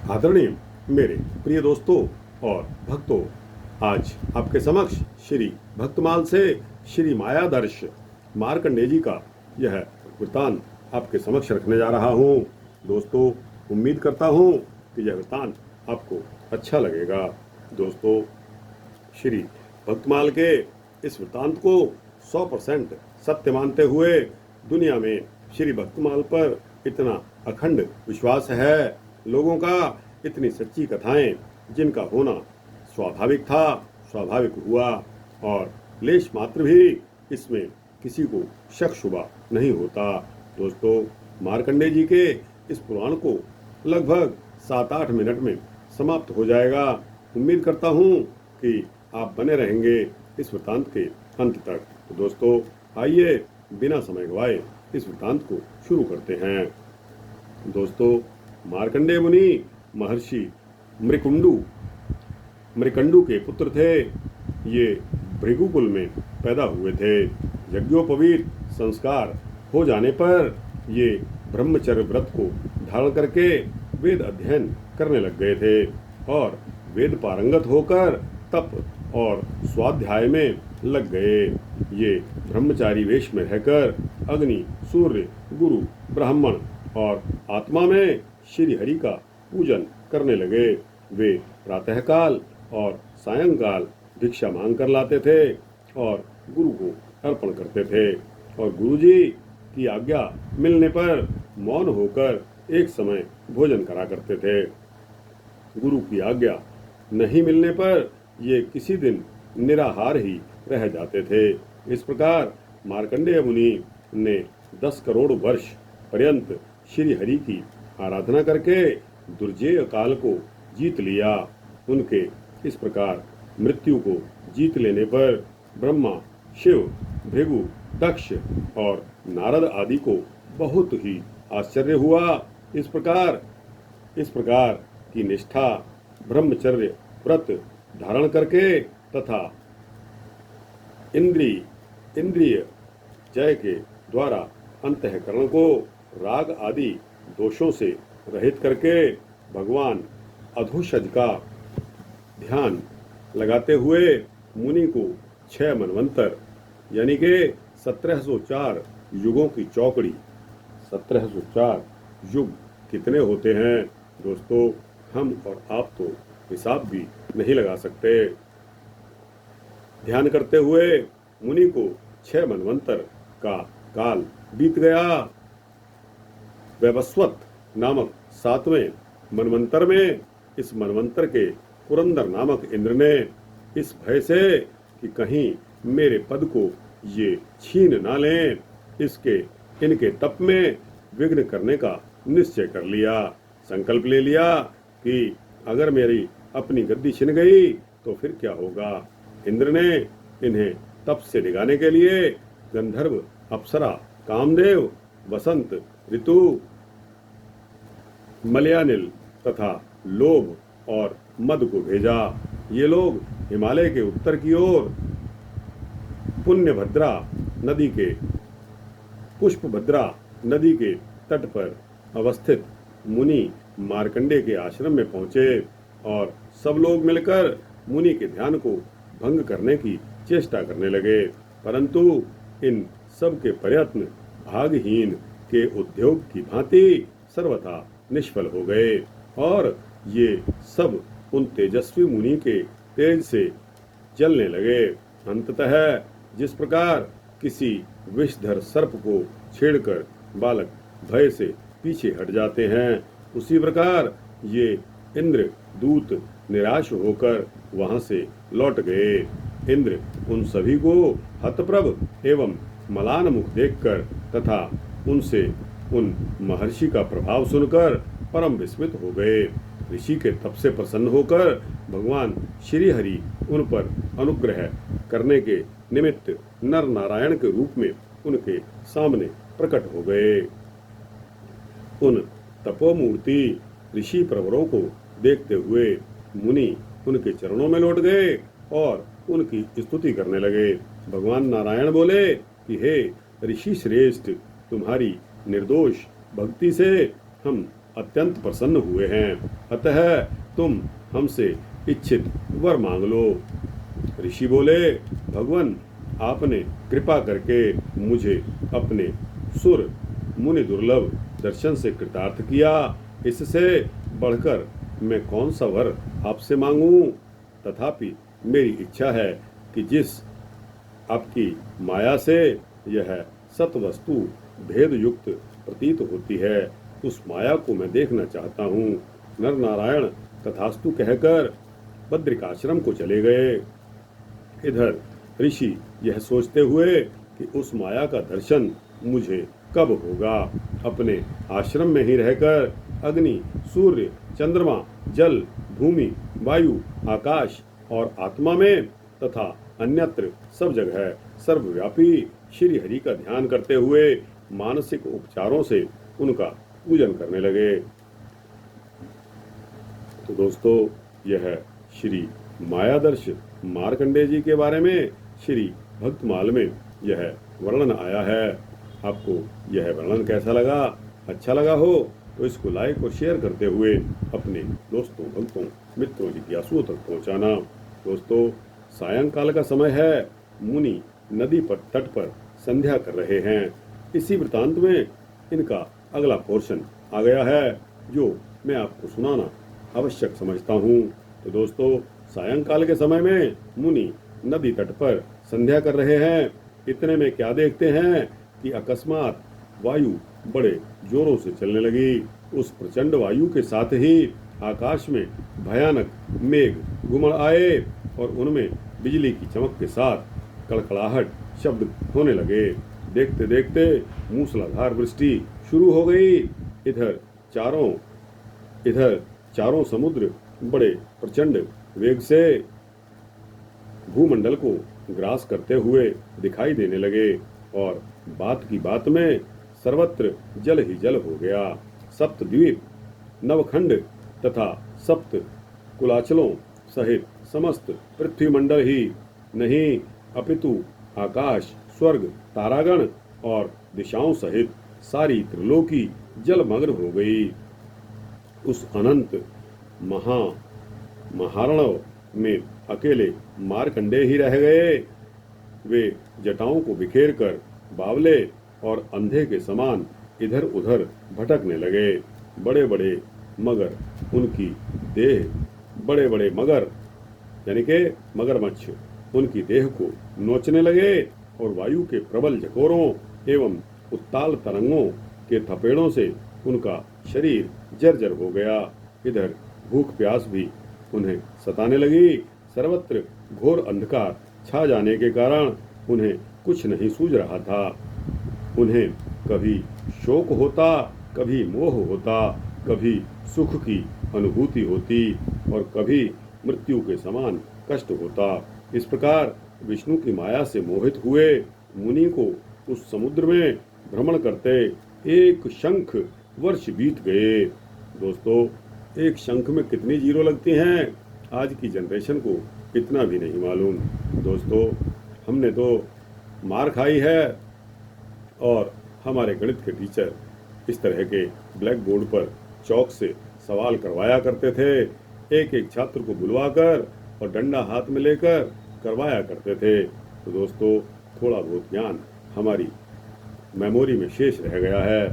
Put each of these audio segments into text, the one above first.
आदरणीय मेरे प्रिय दोस्तों और भक्तों, आज आपके समक्ष श्री भक्तमाल से श्री मायादर्श मार्कंडेय जी का यह वृतांत आपके समक्ष रखने जा रहा हूँ। दोस्तों, उम्मीद करता हूँ कि यह वृतांत आपको अच्छा लगेगा। दोस्तों, श्री भक्तमाल के इस वृतांत को 100% सत्य मानते हुए दुनिया में श्री भक्तमाल पर इतना अखंड विश्वास है, लोगों का इतनी सच्ची कथाएं जिनका होना स्वाभाविक था, स्वाभाविक हुआ और लेश मात्र भी इसमें किसी को शक शुबा नहीं होता। दोस्तों, मार्कंडेय जी के इस पुराण को लगभग 7-8 मिनट में समाप्त हो जाएगा। उम्मीद करता हूँ कि आप बने रहेंगे इस वृतांत के अंत तक। तो दोस्तों, आइए बिना समय गवाए इस वृतांत को शुरू करते हैं। दोस्तों, मार्कंडेय मुनि महर्षि मृकंडू के पुत्र थे। ये भृगुकुल में पैदा हुए थे। यज्ञोपवीत संस्कार हो जाने पर ये ब्रह्मचर्य व्रत को धारण करके वेद अध्ययन करने लग गए थे और वेद पारंगत होकर तप और स्वाध्याय में लग गए। ये ब्रह्मचारी वेश में रहकर अग्नि, सूर्य, गुरु, ब्राह्मण और आत्मा में श्री हरि का पूजन करने लगे। वे प्रातःकाल और सायंकाल भिक्षा मांग कर लाते थे और गुरु को अर्पण करते थे और गुरुजी की आज्ञा मिलने पर मौन होकर एक समय भोजन करा करते थे। गुरु की आज्ञा नहीं मिलने पर ये किसी दिन निराहार ही रह जाते थे। इस प्रकार मार्कंडेय मुनि ने 10 करोड़ वर्ष पर्यंत श्री हरि की आराधना करके दुर्जेय काल को जीत लिया। उनके इस प्रकार मृत्यु को जीत लेने पर ब्रह्मा, शिव, भृगु, दक्ष और नारद आदि को बहुत ही आश्चर्य हुआ। इस प्रकार की निष्ठा, ब्रह्मचर्य व्रत धारण करके तथा इंद्रिय जय के द्वारा अंतःकरण को राग आदि दोषों से रहित करके भगवान अधोषज का ध्यान लगाते हुए मुनि को 6 मनवंतर यानी के 1704 युगों की चौकड़ी। 1704 युग कितने होते हैं दोस्तों? हम और आप तो हिसाब भी नहीं लगा सकते। ध्यान करते हुए मुनि को 6 मनवंतर का काल बीत गया। वैवस्वत नामक 7वें मनवंतर में इस मनवंतर के पुरंदर नामक इंद्र ने इस भय से कि कहीं मेरे पद को ये छीन ना लें, इनके तप में विघ्न करने का निश्चय कर लिया। संकल्प ले लिया कि अगर मेरी अपनी गद्दी छिन गई तो फिर क्या होगा। इंद्र ने इन्हें तप से डिगाने के लिए गंधर्व, अप्सरा, कामदेव, वसंत ऋतु, मलयानिल तथा लोभ और मद को भेजा। ये लोग हिमालय के उत्तर की ओर पुष्पभद्रा नदी के तट पर अवस्थित मुनि मार्कंडेय के आश्रम में पहुंचे और सब लोग मिलकर मुनि के ध्यान को भंग करने की चेष्टा करने लगे, परंतु इन सब के प्रयत्न भागहीन के उद्योग की भांति सर्वथा निष्फल हो गए और ये सब उन तेजस्वी मुनि के तेज से जलने लगे। अंततः जिस प्रकार किसी विषधर सर्प को छेड़कर बालक भय से पीछे हट जाते हैं, उसी प्रकार ये इंद्र दूत निराश होकर वहां से लौट गए। इंद्र उन सभी को हतप्रभ एवं मलान मुख देखकर तथा उनसे उन महर्षि का प्रभाव सुनकर परम विस्मित हो गए। ऋषि के तप से प्रसन्न होकर भगवान श्री हरि उन पर अनुग्रह करने के निमित्त नर नारायण के रूप में उनके सामने प्रकट हो गए। उन तपोमूर्ति ऋषि प्रवरों को देखते हुए मुनि उनके चरणों में लौट गए और उनकी स्तुति करने लगे। भगवान नारायण बोले कि हे ऋषि श्रेष्ठ, तुम्हारी निर्दोष भक्ति से हम अत्यंत प्रसन्न हुए हैं। अतः तुम हमसे इच्छित वर मांग लो। ऋषि बोले, भगवान, आपने कृपा करके मुझे अपने सुर मुनि दुर्लभ दर्शन से कृतार्थ किया। इससे बढ़कर मैं कौन सा वर आपसे मांगूं? तथापि मेरी इच्छा है कि जिस आपकी माया से यह सत वस्तु भेद युक्त प्रतीत होती है, उस माया को मैं देखना चाहता हूँ। नर नारायण तथास्तु कहकर बद्रिकाश्रम को चले गए। इधर ऋषि यह सोचते हुए कि उस माया का दर्शन मुझे कब होगा, अपने आश्रम में ही रहकर अग्नि, सूर्य, चंद्रमा, जल, भूमि, वायु, आकाश और आत्मा में तथा अन्यत्र सब जगह सर्वव्यापी श्री हरि का ध्यान करते हुए मानसिक उपचारों से उनका पूजन करने लगे। तो दोस्तों, यह श्री मायादर्श मार्कंडेय जी के बारे में श्री भक्तमाल में यह वर्णन आया है। आपको यह वर्णन कैसा लगा? अच्छा लगा हो तो इसको लाइक और शेयर करते हुए अपने दोस्तों, भक्तों, मित्रों, जिज्ञासुओं तक पहुंचाना। दोस्तों, सायंकाल का समय है। मुनि नदी पर तट पर संध्या कर रहे हैं। इसी वृतांत में इनका अगला पोर्शन आ गया है, जो मैं आपको सुनाना आवश्यक समझता हूँ। तो दोस्तों, सायंकाल के समय में मुनि नदी तट पर संध्या कर रहे हैं। इतने में क्या देखते हैं कि अकस्मात वायु बड़े जोरों से चलने लगी। उस प्रचंड वायु के साथ ही आकाश में भयानक मेघ घुमड़ आए और उनमें बिजली की चमक के साथ कड़कड़ाहट शब्द होने लगे। देखते देखते मूसलाधार वृष्टि शुरू हो गई। इधर चारों समुद्र बड़े प्रचंड वेग से भूमंडल को ग्रास करते हुए दिखाई देने लगे और बात की बात में सर्वत्र जल ही जल हो गया। सप्त द्वीप, नवखंड तथा सप्त कुलाचलों सहित समस्त पृथ्वी मंडल ही नहीं अपितु आकाश, स्वर्ग, तारागण और दिशाओं सहित सारी त्रिलोकी जलमग्न हो गई। उस अनंत महारणव में अकेले मार्कंडेय ही रह गए। वे जटाओं को बिखेर कर बावले और अंधे के समान इधर उधर भटकने लगे। बड़े बड़े मगर यानी के मगरमच्छ उनकी देह को नोचने लगे और वायु के प्रबल झकोरों एवं उत्ताल तरंगों के थपेड़ों से उनका शरीर जर्जर हो गया। इधर भूख प्यास भी उन्हें सताने लगी। सर्वत्र घोर अंधकार छा जाने के कारण उन्हें कुछ नहीं सूझ रहा था। उन्हें कभी शोक होता, कभी मोह होता, कभी सुख की अनुभूति होती और कभी मृत्यु के समान कष्ट होता। इस प्रकार विष्णु की माया से मोहित हुए मुनि को उस समुद्र में भ्रमण करते एक शंख वर्ष बीत गए। दोस्तों, एक शंख में कितनी जीरो लगती हैं, आज की जनरेशन को इतना भी नहीं मालूम। दोस्तों, हमने तो मार खाई है और हमारे गणित के टीचर इस तरह के ब्लैक बोर्ड पर चौक से सवाल करवाया करते थे। एक एक छात्र को बुलवाकर और डंडा हाथ में लेकर करवाया करते थे। तो दोस्तों, थोड़ा बहुत ज्ञान हमारी मेमोरी में शेष रह गया है।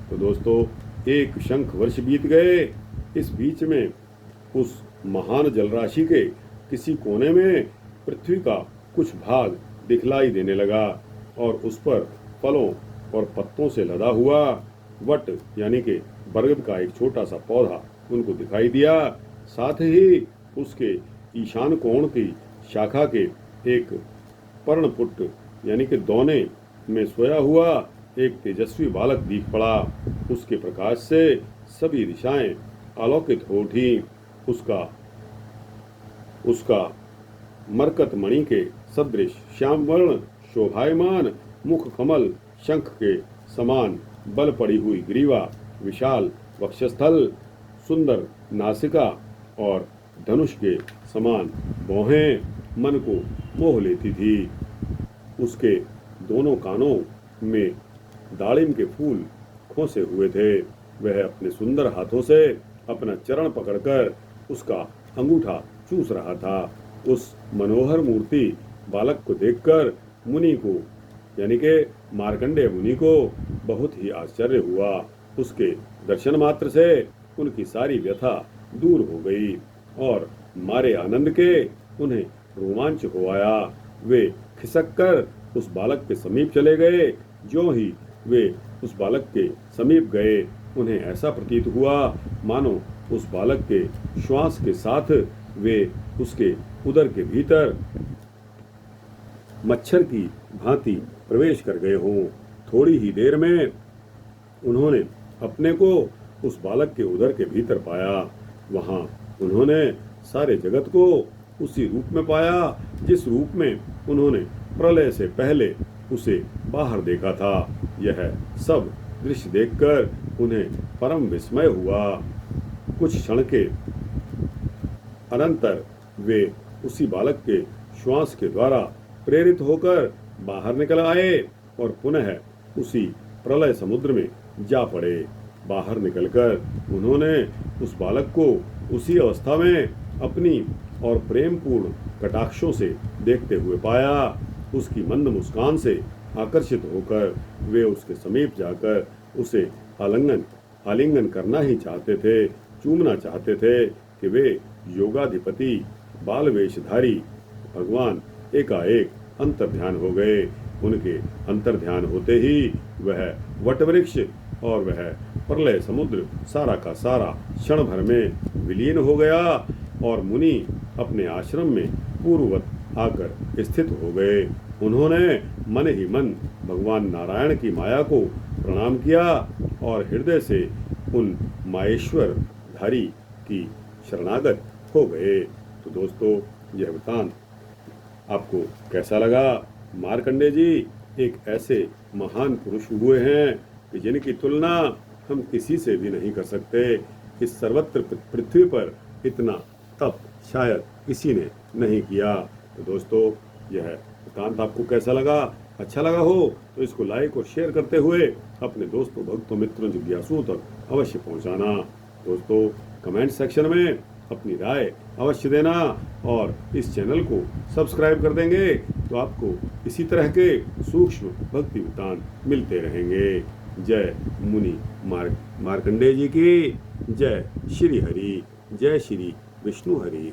तो दोस्तों, एक शंख वर्ष बीत गए। इस बीच में उस महान जलराशि के किसी कोने में पृथ्वी का कुछ भाग दिखलाई देने लगा और उस पर फलों और पत्तों से लदा हुआ वट यानी कि बरगद का एक छोटा सा पौधा उनको दिखाई दिया। साथ ही उसके ईशान कोण की शाखा के एक पर्णपुट यानी कि दोने में सोया हुआ एक तेजस्वी बालक दिख पड़ा। उसके प्रकाश से सभी दिशाएं आलोकित हो उठी। उसका मरकत मणि के सदृश श्याम वर्ण शोभायमान मुख कमल, शंख के समान बल पड़ी हुई ग्रीवा, विशाल वक्षस्थल, सुंदर नासिका और धनुष के समान भौहें मन को मोह लेती थी। उसके दोनों कानों में दाड़िम के फूल खोसे हुए थे। वह अपने सुंदर हाथों से अपना चरण पकड़कर उसका अंगूठा चूस रहा था। उस मनोहर मूर्ति बालक को देखकर मुनि को यानी कि मार्कंडेय मुनि को बहुत ही आश्चर्य हुआ। उसके दर्शन मात्र से उनकी सारी व्यथा दूर हो गई और मारे आनंद के उन्हें रोमांच हो आया। वे खिसक कर उस बालक के समीप चले गए। ज्यों ही वे उस बालक के समीप गए, उन्हें ऐसा प्रतीत हुआ मानो उस बालक के श्वास के साथ वे उसके उदर के भीतर मच्छर की भांति प्रवेश कर गए हों। थोड़ी ही देर में उन्होंने अपने को उस बालक के उदर के भीतर पाया। वहां उन्होंने सारे जगत को उसी रूप में पाया जिस रूप में उन्होंने प्रलय से पहले उसे बाहर देखा था। यह सब दृश्य देखकर उन्हें परम विस्मय हुआ। कुछ क्षण के अनंतर वे उसी बालक के श्वास के द्वारा प्रेरित होकर बाहर निकल आए और पुनः उसी प्रलय समुद्र में जा पड़े। बाहर निकलकर उन्होंने उस बालक को उसी अवस्था में अपनी और प्रेमपूर्ण कटाक्षों से देखते हुए पाया। उसकी मंद मुस्कान से आकर्षित होकर वे उसके समीप जाकर उसे आलिंगन करना ही चाहते थे, चूमना चाहते थे कि वे योगाधिपति बाल वेशधारी भगवान एकाएक अंतर्ध्यान हो गए। उनके अंतर्ध्यान होते ही वह वटवृक्ष और वह प्रलय समुद्र सारा का सारा क्षण भर में विलीन हो गया और मुनि अपने आश्रम में पूर्ववत आकर स्थित हो गए। उन्होंने मन ही मन भगवान नारायण की माया को प्रणाम किया और हृदय से उन माहेश्वर धारी की शरणागत हो गए। तो दोस्तों, यह वृत्तांत आपको कैसा लगा? मार्कंडेय जी एक ऐसे महान पुरुष हुए हैं कि जिनकी तुलना हम किसी से भी नहीं कर सकते। इस सर्वत्र पृथ्वी पर इतना तप शायद किसी ने नहीं किया। तो दोस्तों, यह वृत्तांत आपको कैसा लगा? अच्छा लगा हो तो इसको लाइक और शेयर करते हुए अपने दोस्तों, भक्तों, मित्रों, जिज्ञासुओं तक अवश्य पहुंचाना। दोस्तों, कमेंट सेक्शन में अपनी राय अवश्य देना और इस चैनल को सब्सक्राइब कर देंगे तो आपको इसी तरह के सूक्ष्म भक्ति वृत्तांत मिलते रहेंगे। जय मुनि मार्कंडेय जी की जय। श्री हरि, जय श्री विष्णु हरि।